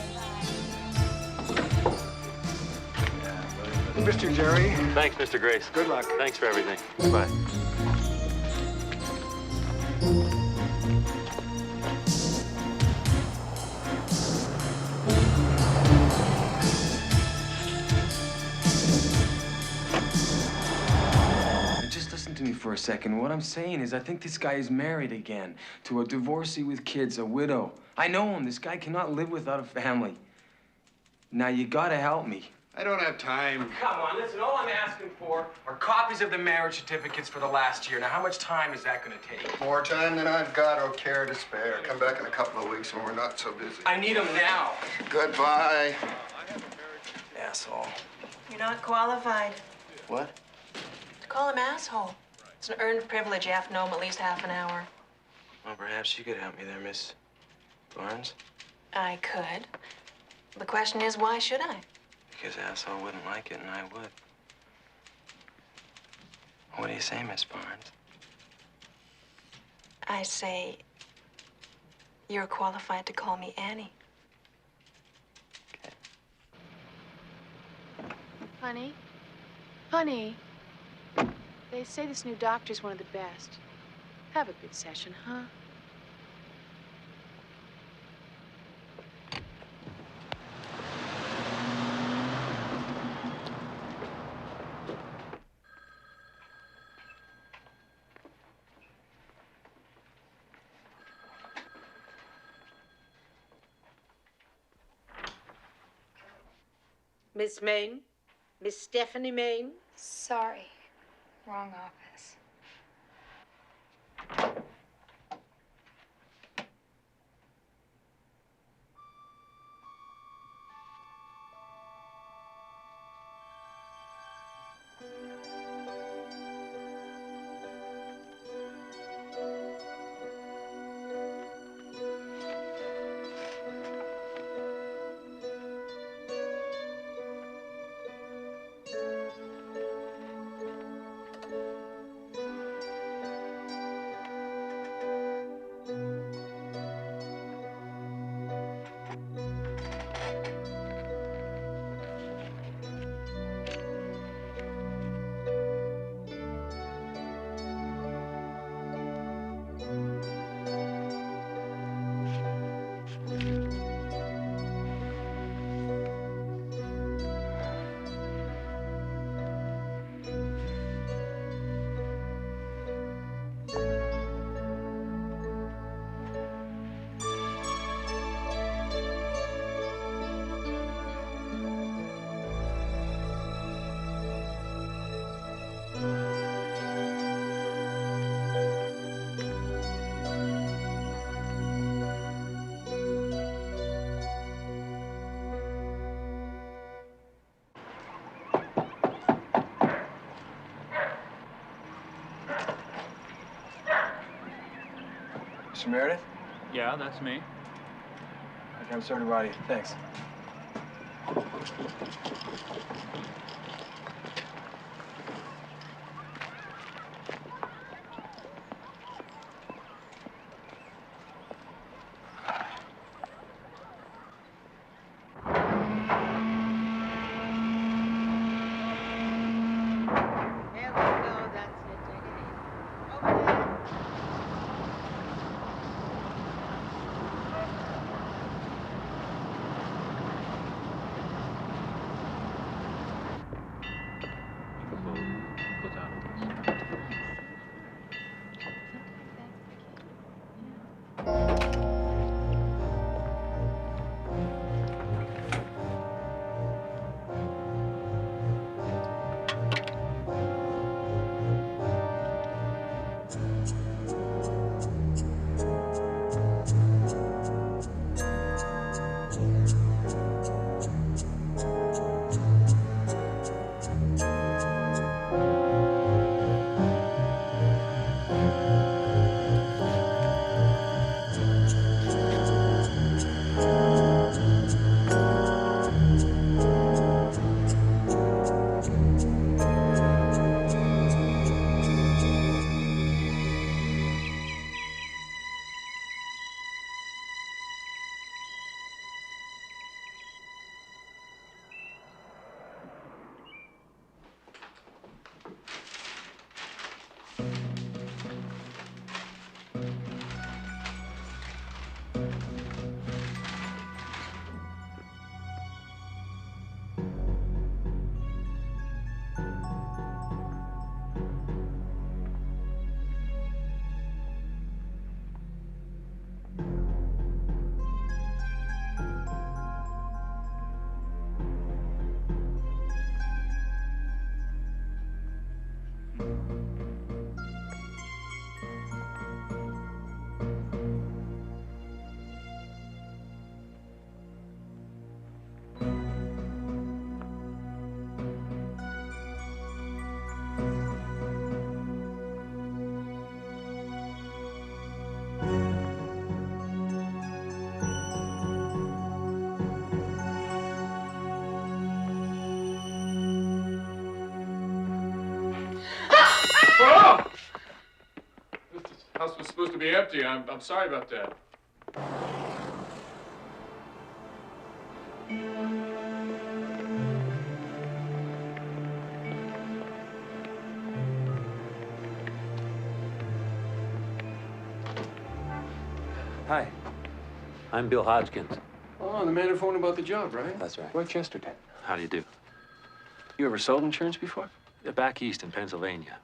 Mr. Jerry. Thanks, Mr. Grace. Good luck. Thanks for everything. Goodbye. Just listen to me for a second. What I'm saying is I think this guy is married again to a divorcee with kids, a widow. I know him. This guy cannot live without a family. Now, you gotta help me. I don't have time. Come on, listen, all I'm asking for are copies of the marriage certificates for the last year. Now, how much time is that gonna take? More time than I've got or care to spare. Come back in a couple of weeks when we're not so busy. I need them now. Goodbye. Asshole. You're not qualified What? to call him asshole. It's an earned privilege. You have to know him at least half an hour. Well, perhaps you could help me there, Miss Barnes. I could. The question is, why should I? Because asshole wouldn't like it, and I would. What do you say, Miss Barnes? I say you're qualified to call me Annie. Honey? Honey? They say this new doctor's one of the best. Have a good session, huh? Miss Maine? Miss Stephanie Maine? Sorry. Wrong office. Mr. Meredith? Yeah, that's me. Okay, I'm sorry to bother you. Thanks. supposed to be empty. I'm sorry about that. Hi. I'm Bill Hodgkins. Oh, the man who phoned about the job, right? That's right. West Chesterton. How do you do? You ever sold insurance before? Back east in Pennsylvania.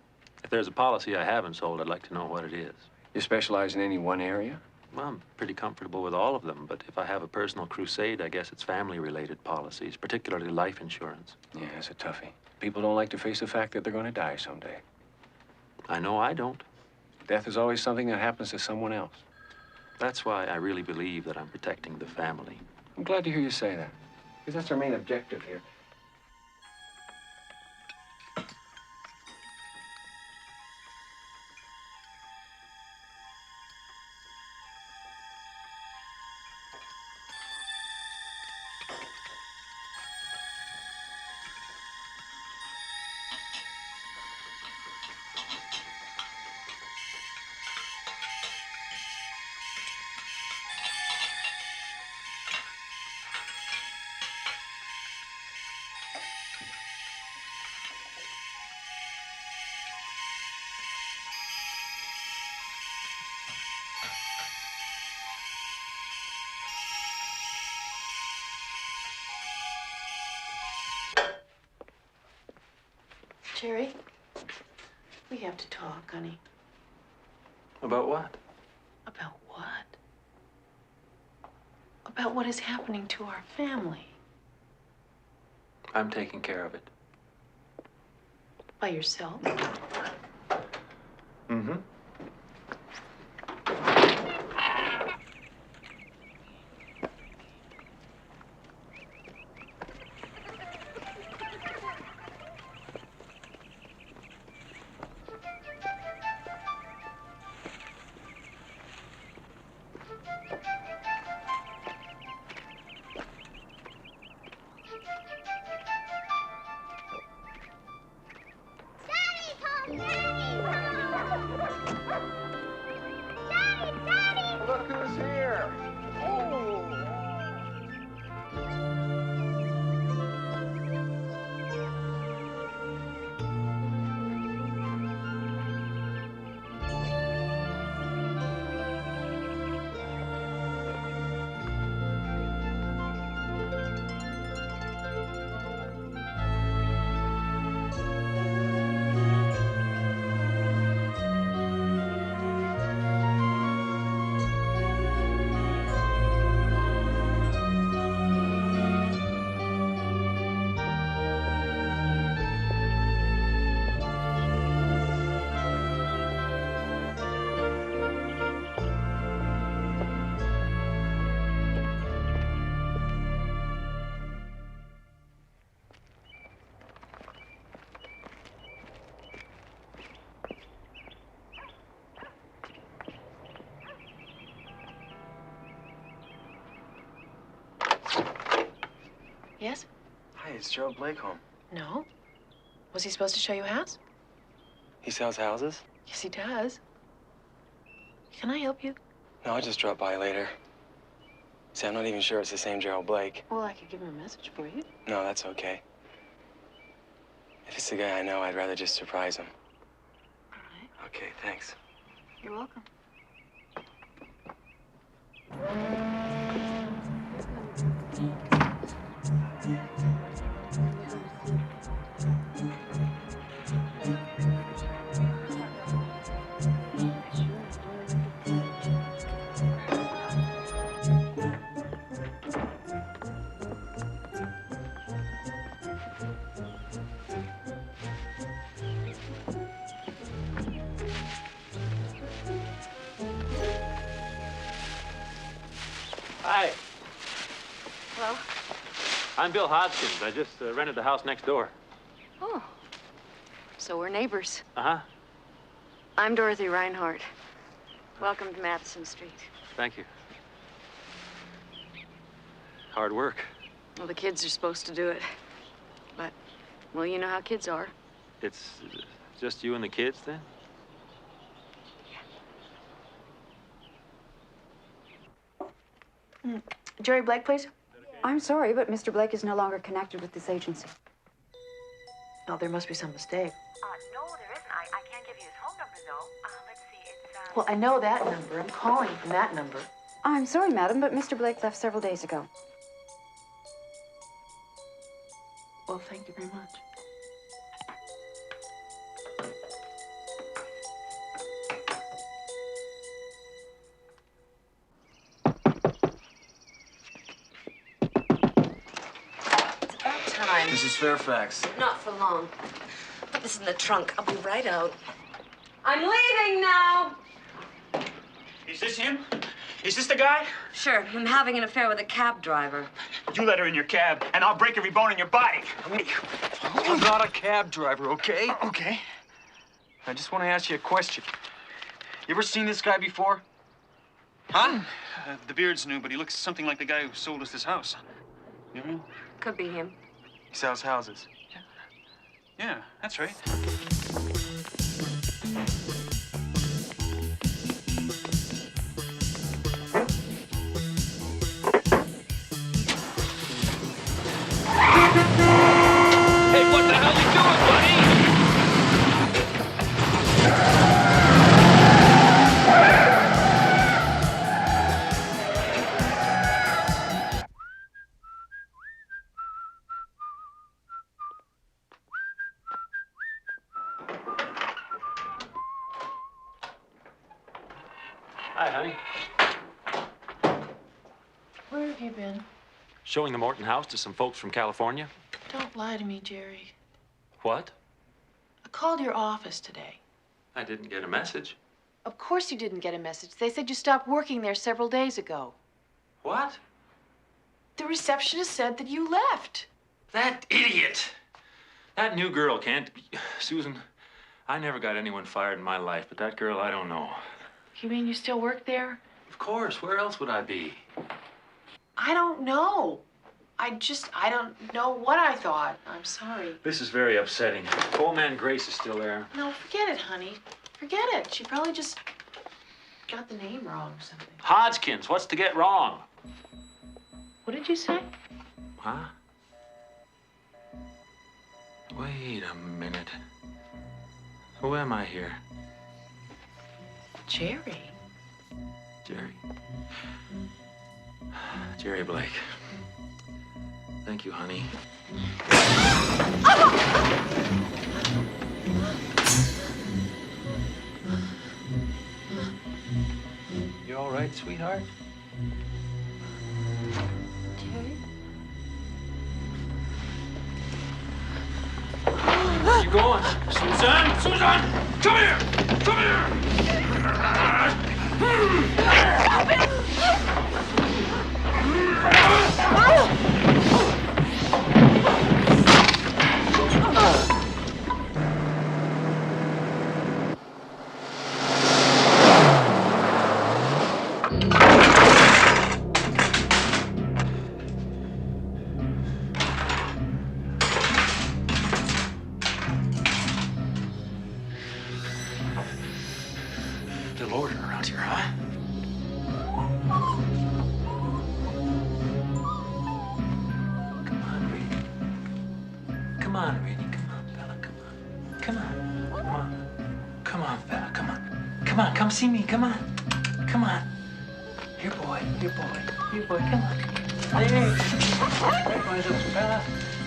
If there's a policy I haven't sold, I'd like to know what it is. You specialize in any one area? Well, I'm pretty comfortable with all of them, but if I have a personal crusade, I guess it's family-related policies, particularly life insurance. Yeah, it's a toughie. People don't like to face the fact that they're going to die someday. I know I don't. Death is always something that happens to someone else. That's why I really believe that I'm protecting the family. I'm glad to hear you say that, because that's our main objective here. Jerry, we have to talk, honey. About what? About what? About what is happening to our family. I'm taking care of it. By yourself? Mm-hmm. Look who's here. Oh. Yes? Hi, it's Gerald Blake home. No. Was he supposed to show you a house? He sells houses? Yes, he does. Can I help you? No, I'll just drop by later. See, I'm not even sure it's the same Gerald Blake. Well, I could give him a message for you. No, that's okay. If it's the guy I know, I'd rather just surprise him. All right. Okay, thanks. You're welcome. Hi. Hello? I'm Bill Hodgkins. I just rented the house next door. Oh. So we're neighbors. Uh-huh. I'm Dorothy Reinhardt. Welcome to Madison Street. Thank you. Hard work. Well, the kids are supposed to do it. But, well, you know how kids are. It's just you and the kids, then? Jerry Blake, please. I'm sorry, but Mr. Blake is no longer connected with this agency. Oh, there must be some mistake. No, there isn't. I can't give you his phone number, though. Let's see, it's, Well, I know that number. I'm calling from that number. I'm sorry, madam, but Mr. Blake left several days ago. Well, thank you very much. Time. Mrs. Fairfax. Not for long. Put this in the trunk. I'll be right out. I'm leaving now. Is this him? Is this the guy? Sure. I'm having an affair with a cab driver. You let her in your cab, and I'll break every bone in your body. I'm not a cab driver, okay? Okay. I just want to ask you a question. You ever seen this guy before? Huh? The beard's new, but he looks something like the guy who sold us this house. You know? Could be him. He sells houses. Yeah, that's right. Hey, what the hell you doing, buddy? Hi, honey. Where have you been? Showing the Morton house to some folks from California. Don't lie to me, Jerry. What? I called your office today. I didn't get a message. Of course you didn't get a message. They said you stopped working there several days ago. What? The receptionist said that you left. That idiot! That new girl can't be... Susan, I never got anyone fired in my life, but that girl, I don't know. You mean you still work there? Of course, where else would I be? I don't know. I don't know what I thought. I'm sorry. This is very upsetting. Old man Grace is still there. No, forget it, honey. Forget it. She probably just got the name wrong or something. Hodgkins, what's to get wrong? What did you say? Huh? Wait a minute. Who am I here? Jerry. Jerry. Jerry Blake. Thank you, honey. You all right, sweetheart? Jerry? Where are you going? Susan! Susan! Come here! Come here! Little order around here, huh? Come on, Rainey. Come on, fella. Come on. Come on. Come on. Come on, fella. Come on. Come on. Come see me. Come on. Come on. Here, boy. Here, boy. Here, boy. Come on. Hey. Hey, my little fella.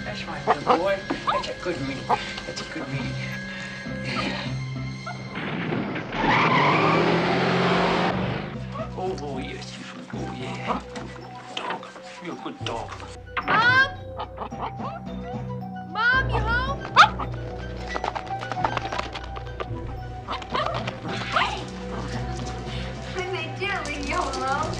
That's my little boy. That's a good meeting. That's a good meeting. Yeah. Oh, yes. Oh, yeah. Dog. Real good dog. Mom? Mom, you home? When they do, leave you alone.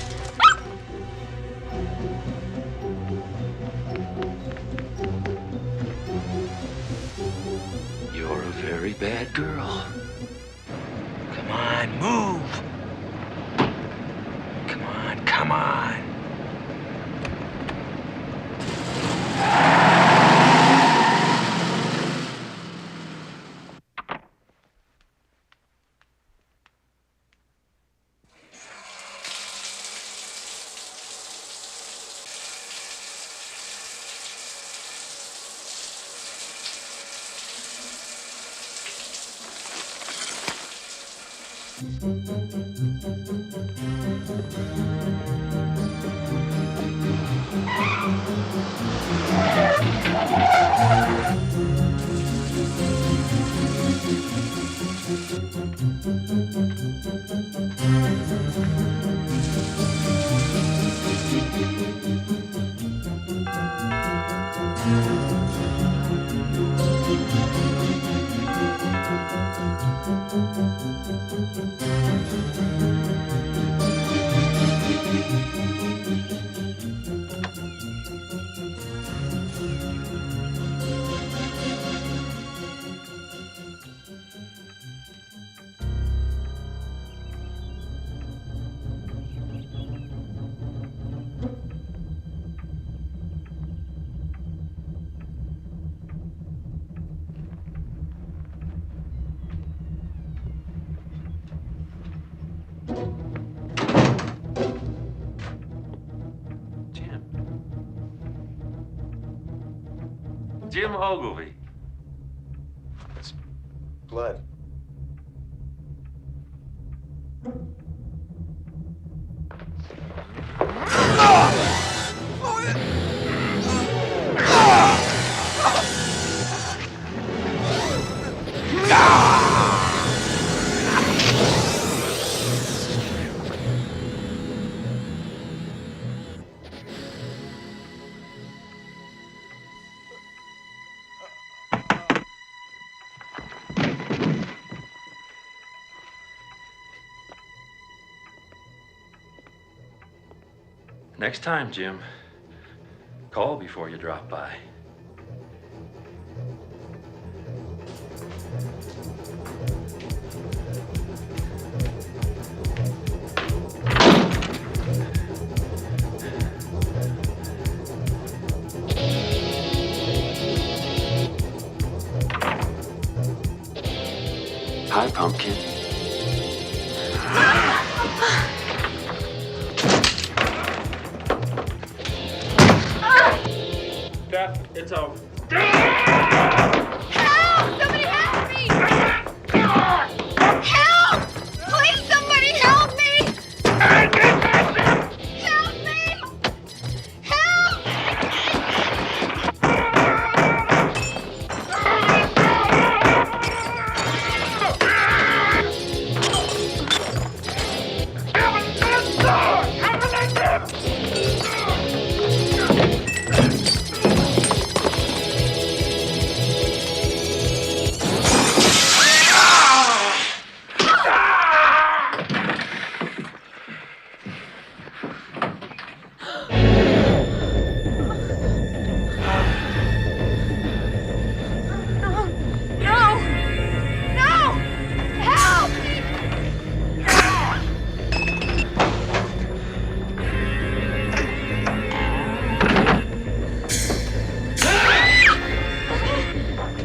You're a very bad girl. Come on, move. Come on, come on. Jim Ogilvy. It's blood. Next time, Jim, call before you drop by. Hi, Pumpkin. Steph, it's over. Help! Somebody help me! Help! Please, somebody help me! Help me! Help!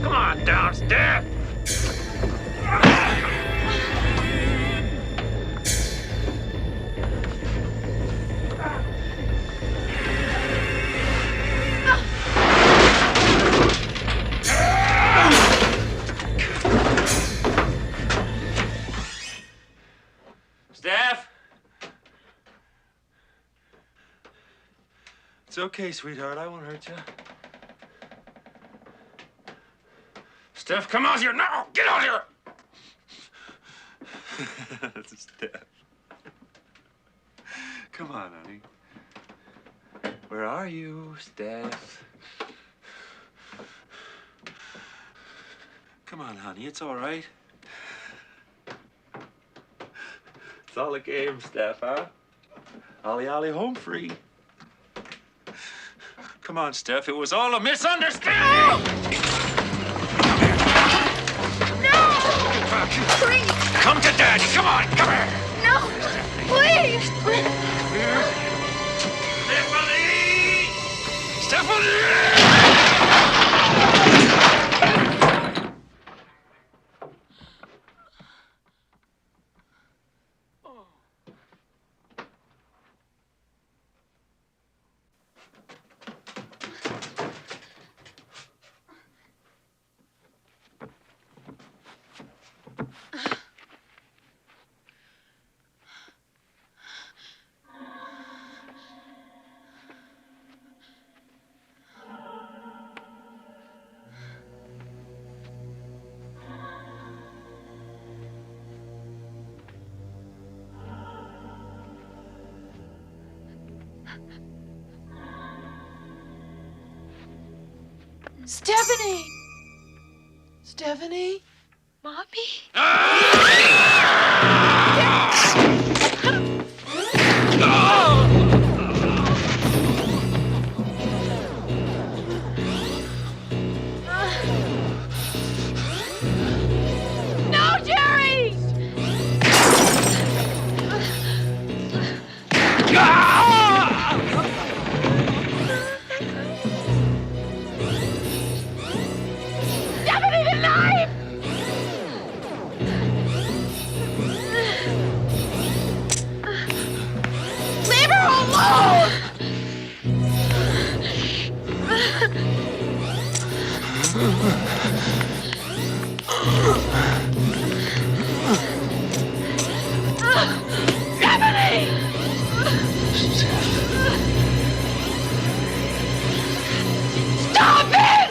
Come on, downstairs. Steph? It's okay, sweetheart. I won't hurt you. Steph, come out here now! Get out here! Steph. Come on, honey. Where are you, Steph? Come on, honey. It's all right. It's all a game, Steph, huh? Ollie, ollie, home free. Come on, Steph. It was all a misunderstanding! Please! Come to Daddy! Come on! Come here! No! Please! Stephanie! Stephanie! Stephanie! Stephanie? Mommy? No, Jerry! Stephanie, the knife! Leave her alone! Stephanie! Stop it!